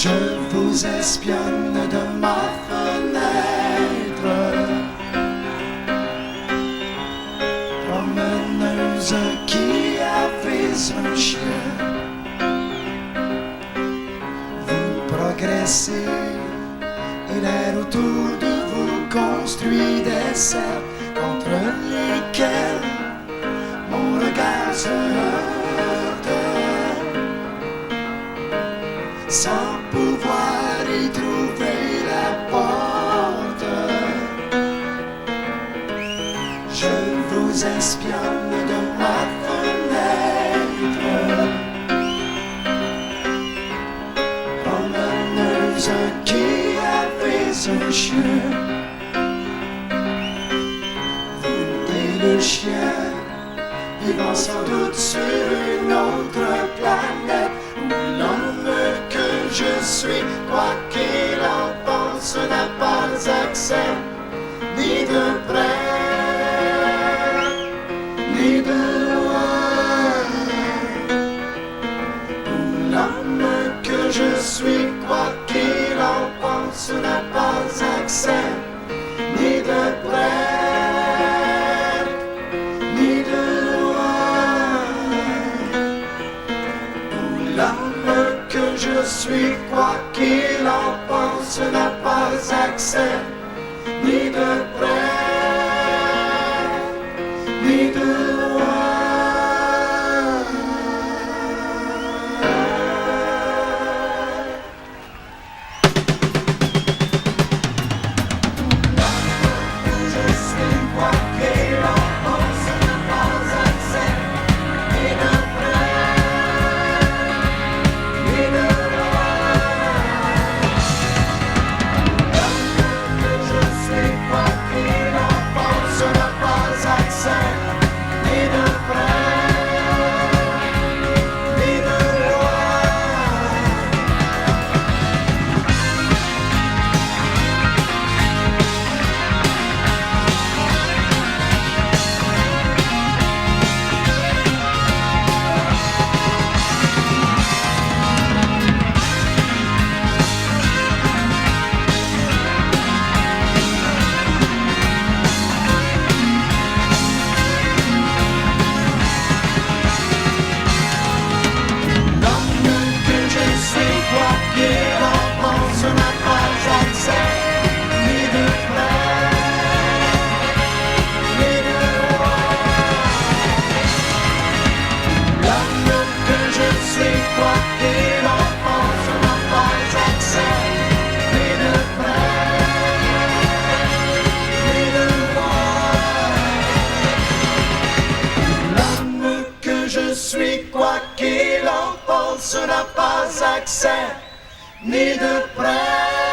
Je vous espionne de ma fenêtre, promeneuse qui avise un chien. Vous progressez et l'air autour de vous construit des cercles contre lesquels mon regard se heurte, sans pouvoir y trouver la porte. Je vous espionne de ma fenêtre, promeneuse qui avise un chien. Vous et le chien, vivant sans doute sur une autre planète, où l'homme que je suis, quoi qu'il en pense, n'a pas accès, ni de près, ni de loin. Où l'homme que je suis, quoi qu'il en pense, n'a pas accès, ni de près, ni de loin. Où l'homme que je suis, quoi qu'il en pense, n'a pas accès, ni de près, ni de loin. Quoi qu'il en pense, n'a pas accès, ni de près.